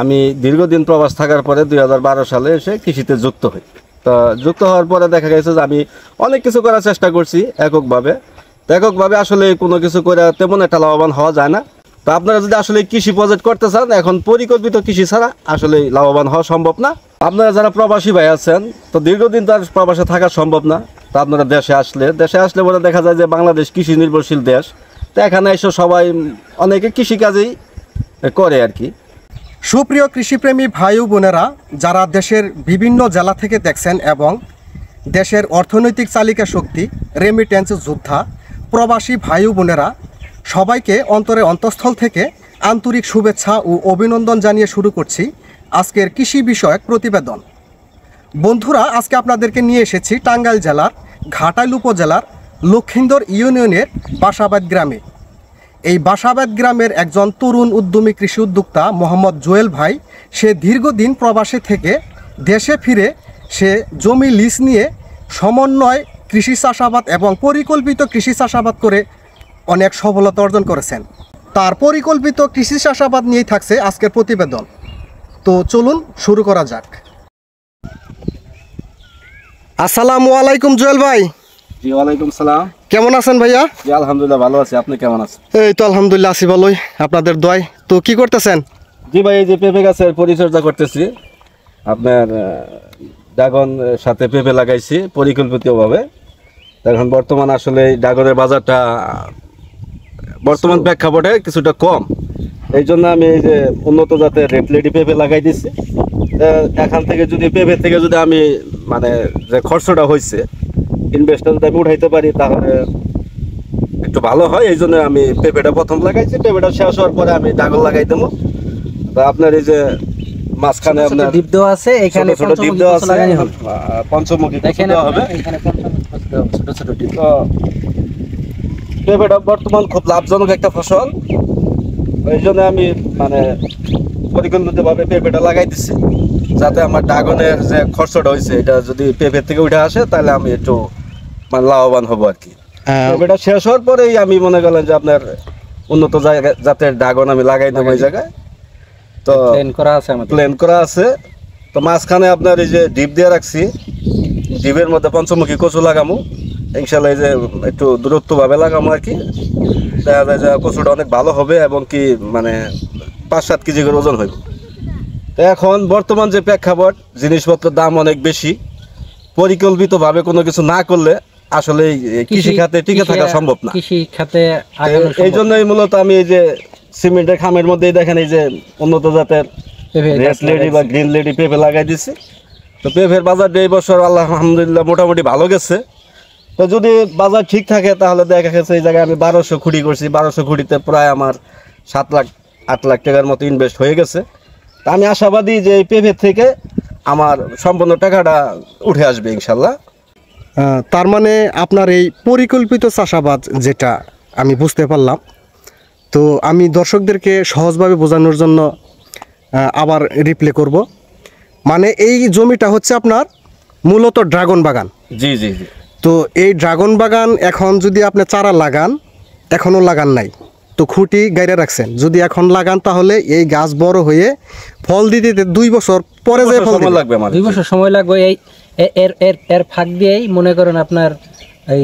আমি দীর্ঘদিন প্রবাস থাকার পরে 2012 সালে এসে কৃষিতে যুক্ত হই। তো যুক্ত হওয়ার পরে দেখা গেছে যে আমি অনেক কিছু করার চেষ্টা করছি এককভাবে আসলে কোনো কিছু করে তেমন একটা লাভবান হওয়া যায় না। তো আপনারা যদি আসলে কৃষি প্রজেক্ট করতে চান, এখন পরিকল্পিত কৃষি ছাড়া আসলে লাভবান হওয়া সম্ভব না। আপনারা যারা প্রবাসী ভাই আছেন, তো দীর্ঘদিন তো আর প্রবাসে থাকা সম্ভব না। তো আপনারা দেশে আসলে বলে দেখা যায় যে বাংলাদেশ কৃষি নির্ভরশীল দেশ। তো এখানে এসে সবাই অনেকে কৃষিকাজেই করে আর কি। সুপ্রিয় কৃষিপ্রেমী ভাই ও বোনেরা, যারা দেশের বিভিন্ন জেলা থেকে দেখছেন এবং দেশের অর্থনৈতিক চালিকা শক্তি, রেমিটেন্স যোদ্ধা, প্রবাসী ভাই ও বোনেরা, সবাইকে অন্তরের অন্তঃস্থল থেকে আন্তরিক শুভেচ্ছা ও অভিনন্দন জানিয়ে শুরু করছি আজকের কৃষি বিষয়ক প্রতিবেদন। বন্ধুরা, আজকে আপনাদেরকে নিয়ে এসেছি টাঙ্গাইল জেলার ঘাটাইল উপজেলার লক্ষিন্দর ইউনিয়নের বাসাবাদ গ্রামে। এই বাসাবাদ গ্রামের একজন তরুণ উদ্যমী কৃষি উদ্যোক্তা মোহাম্মদ জুয়েল ভাই, সে দীর্ঘদিন প্রবাসে থেকে দেশে ফিরে সে জমি লিজ নিয়ে সমন্বয় কৃষি চাষাবাদ এবং পরিকল্পিত কৃষি চাষাবাদ করে অনেক সফলতা অর্জন করেছেন। তার পরিকল্পিত কৃষি চাষাবাদ নিয়েই থাকছে আজকের প্রতিবেদন। তো চলুন শুরু করা যাক। আসসালামু আলাইকুম জুয়েল ভাই। জি, ওয়ালাইকুম সালাম। কেমন আছেন ভাইয়া? জি, আলহামদুলিল্লাহ ভালো আছি। আপনি কেমন আছেন? এই তো আলহামদুলিল্লাহ আছি ভালোই, আপনাদের দোয়ায়। তো কি করতেছেন? জি ভাই, এই যে পেঁপে গাছের পরিচর্যা করতেছি। আপনার ড্রাগন সাথে পেঁপে লাগাইছি পরিকল্পিতভাবে। এখন বর্তমান আসলে ড্রাগনের বাজারটা বর্তমান প্রেক্ষাপটে কিছুটা কম, এই জন্য আমি এই যে উন্নত জাতের রেড লেডি পেঁপে লাগাই দিচ্ছি। এখান থেকে যদি পেঁপে থেকে যদি আমি মানে যে খরচটা হয়েছে, ইনভেস্টটা যদি আমি উঠাইতে পারি তাহলে একটু ভালো হয়। এই জন্য আমি পেঁপেটা প্রথম লাগাইছি। পেঁপেটা শেষ হওয়ার পরে আমি ড্রাগন লাগাই দেবো। আপনার এই যে মাঝখানে আপনার ডিপ দেওয়া আছে, এখানে ছোট ডিপ দেওয়া আছে, পঞ্চমুখী দেওয়া হবে। এখানে ছোট ছোট ডিপ। তো পেঁপেটা বর্তমান খুব লাভজনক একটা ফসল, এই জন্য আমি মানে পরিকল্পিতভাবে পেঁপেটা লাগাই দিচ্ছি, যাতে আমার ড্রাগনের যে খরচটা হয়েছে এটা যদি পেঁপে থেকে উঠে আসে তাহলে আমি একটু মানে লাভবান হবো আর কি। পেঁপেটা শেষ হওয়ার পরেই আমি মনে করলাম যে আপনার উন্নত জাতের ড্রাগন আমি লাগাই দেবো ওই জায়গায়। তো প্ল্যান করা আছে। তো মাঝখানে আপনার এই যে ডিপ দিয়ে রাখছি, ডিপের মধ্যে পঞ্চমুখী কচু লাগামো ইনশাল্লাহ। এই যে একটু দূরত্বভাবে লাগামো আর কি। দেখা যায় যে কচুটা অনেক ভালো হবে এবং কি মানে 5-7 কেজি করে ওজন হইব। তো এখন বর্তমান যে প্রেক্ষাপট, জিনিসপত্রের দাম অনেক বেশি। পরিকল্পিতভাবে কোনো কিছু না করলে আসলে কৃষি খাতে টিকে থাকা সম্ভব না। কৃষি খাতে এই জন্যই মূলত আমি এই যে সিমেন্টের খামের মধ্যেই দেখেন এই যে উন্নত জাতের রেড লেডি বা গ্রিন লেডি পেঁপে লাগাই দিছি। তো পেঁপের বাজারটা এই বছর আলহামদুলিল্লাহ মোটামুটি ভালো গেছে। তো যদি বাজার ঠিক থাকে তাহলে দেখা গেছে এই জায়গায় আমি 1200 খুঁটি করছি। 1200 খুঁটিতে প্রায় আমার 7-8 লাখ টাকার মতো ইনভেস্ট হয়ে গেছে। তা আমি আশাবাদী যে এই পেঁপের থেকে আমার সম্পূর্ণ টাকাটা উঠে আসবে ইনশাল্লাহ। তার মানে আপনার এই পরিকল্পিত চাষাবাদ যেটা আমি বুঝতে পারলাম। তো আমি দর্শকদেরকে সহজভাবে বোঝানোর জন্য আবার রিপ্লে করব। মানে এই জমিটা হচ্ছে আপনার মূলত ড্রাগন বাগান। জি জি জি। তো এই ড্রাগন বাগান এখন যদি আপনি চারা লাগান, এখনও লাগান নাই, তো খুঁটি গাইরে রাখছেন, যদি এখন লাগান তাহলে এই গাছ বড় হয়ে ফল দিতে 2 বছর পরে যে ফল লাগবে, 2 বছর সময় লাগবে। এই এর ফাঁক দিয়েই মনে করেন আপনার এই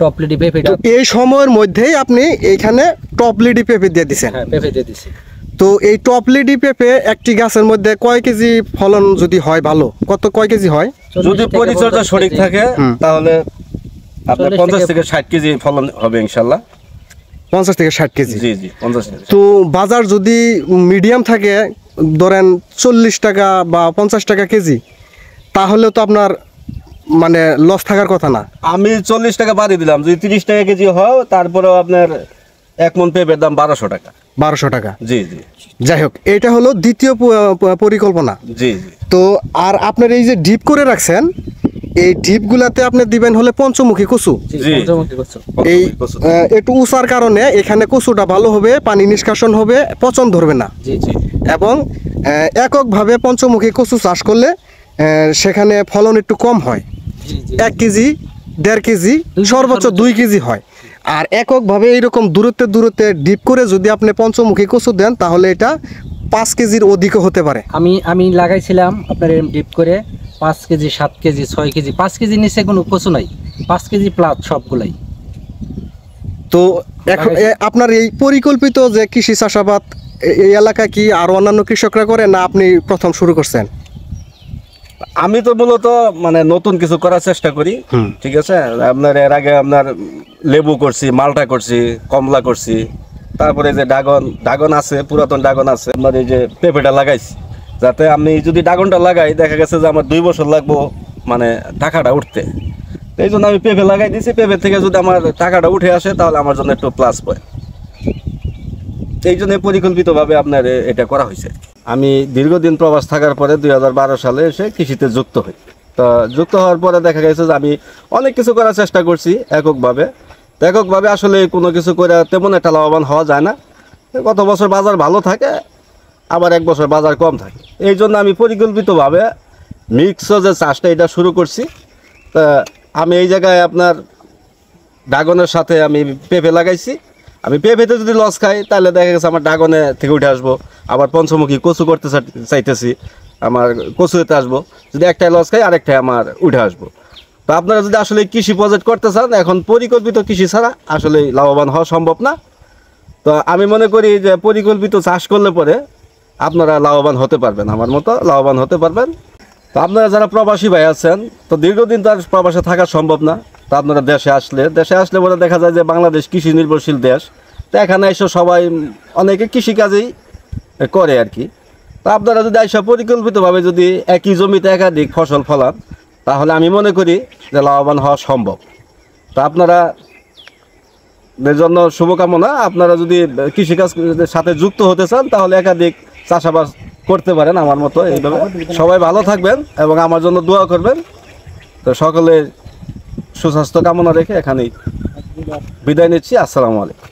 টপ লিডি পেঁপেটা, এই সময়ের মধ্যেই আপনি এইখানে টপ লিডি পেঁপে দিয়ে দিচ্ছেন। হ্যাঁ, পেঁপে দিয়ে দিছি। তো এই টপ লিডি পেঁপে একটি গাছের মধ্যে কয় কেজি ফলন যদি হয় ভালো, কয় কেজি হয়? যদি পরিচর্যা সঠিক থাকে তাহলে আপনার 50 থেকে 60 কেজি ফলন হবে ইনশাল্লাহ। 50 থেকে 60 কেজি। জি জি, 50 কেজি। তো বাজার যদি মিডিয়াম থাকে, ধরেন 40 টাকা বা 50 টাকা কেজি, তাহলে তো আপনার মানে লস থাকার কথা না। আমি 40 টাকা বাড়ি দিলাম, যদি 30 টাকা কেজি হয় তারপরেও আপনার 1 মণ পেঁপের দাম 1200 টাকা। 1200 টাকা। জি জি। যাই হোক, এটা হলো দ্বিতীয় পরিকল্পনা। জি জি। তো আর আপনার এই যে ডিপ করে রাখছেন, এই ডিপগুলাতে আপনি দিবেন হলে পঞ্চমুখী কচু। এই একটু উঁচার কারণে এখানে কচুটা ভালো হবে, পানি নিষ্কাশন হবে, পচন ধরবে না। জি জি। এবং এককভাবে পঞ্চমুখী কচু চাষ করলে সেখানে ফলন একটু কম হয়। 1 কেজি 1.5 কেজি সর্বোচ্চ 2 কেজি হয়। আর এককভাবে এইরকম দূরত্বে ডিপ করে যদি আপনি পঞ্চমুখী কচু দেন তাহলে এটা 5 কেজির অধিকও হতে পারে। আমি লাগাইছিলাম আপনার এরম ডিপ করে 5 কেজি 7 কেজি 6 কেজি 5 কেজি নিচে কোনো কচু নাই, 5 কেজি প্লাস সবগুলাই। তো এখন আপনার এই পরিকল্পিত যে কৃষি চাষাবাদ এই এলাকায় কি আর অন্যান্য কৃষকরা করে, না আপনি প্রথম শুরু করছেন? আমি তো মূলত মানে নতুন কিছু করার চেষ্টা করি, ঠিক আছে। আপনার এর আগে আপনার লেবু করছি, মালটা করছি, কমলা করছি, তারপরে যে ড্রাগন আছে, পুরাতন ড্রাগন আছে। আপনার এই যে পেঁপেটা লাগাইছি, যাতে আমি যদি ড্রাগনটা লাগাই দেখা গেছে যে আমার 2 বছর লাগবো মানে টাকাটা উঠতে। এই জন্য আমি পেঁপে লাগাই দিয়েছি। পেঁপে থেকে যদি আমার টাকাটা উঠে আসে তাহলে আমার জন্য একটু প্লাস পয়েন্ট। এই জন্য পরিকল্পিতভাবে আপনার এটা করা হয়েছে। আমি দীর্ঘদিন প্রবাস থাকার পরে 2012 সালে এসে কৃষিতে যুক্ত হই। তো যুক্ত হওয়ার পরে দেখা গেছে যে আমি অনেক কিছু করার চেষ্টা করছি এককভাবে আসলে কোনো কিছু করে তেমন একটা লাভবান হওয়া যায় না। গত বছর বাজার ভালো থাকে, আবার এক বছর বাজার কম থাকে। এই জন্য আমি পরিকল্পিতভাবে মিক্স যে চাষটা এটা শুরু করছি। তা আমি এই জায়গায় আপনার ড্রাগনের সাথে আমি পেঁপে লাগাইছি। আমি পেঁপেতে যদি লস খাই তাহলে দেখা গেছে আমার ড্রাগনে থেকে উঠে আসবো। আবার পঞ্চমুখী কচু করতে চাইতেছি, আমার কচুতে আসবো। যদি একটাই লস খাই আরেকটাই আমার উঠে আসবো। তো আপনারা যদি আসলে কৃষি প্রজেক্ট করতে চান, এখন পরিকল্পিত কৃষি ছাড়া আসলে লাভবান হওয়া সম্ভব না। তো আমি মনে করি যে পরিকল্পিত চাষ করলে পরে আপনারা লাভবান হতে পারবেন, আমার মতো লাভবান হতে পারবেন। তো আপনারা যারা প্রবাসী ভাই আছেন, তো দীর্ঘদিন তার প্রবাসে থাকা সম্ভব না। তো আপনারা দেশে আসলে পরে দেখা যায় যে বাংলাদেশ কৃষি নির্ভরশীল দেশ। তো এখানে এসে সবাই অনেকে কৃষিকাজেই করে আর কি। তো আপনারা যদি এসে পরিকল্পিতভাবে যদি একই জমিতে একাধিক ফসল ফলান, তাহলে আমি মনে করি যে লাভবান হওয়া সম্ভব। তো আপনারা এর জন্য শুভকামনা। আপনারা যদি কৃষিকাজের সাথে যুক্ত হতে চান তাহলে একাধিক চাষাবাদ করতে পারেন আমার মতো এইভাবে। সবাই ভালো থাকবেন এবং আমার জন্য দোয়া করবেন। তো সকলে সুস্বাস্থ্য কামনা রেখে এখানেই বিদায় নিচ্ছি। আসসালামু আলাইকুম।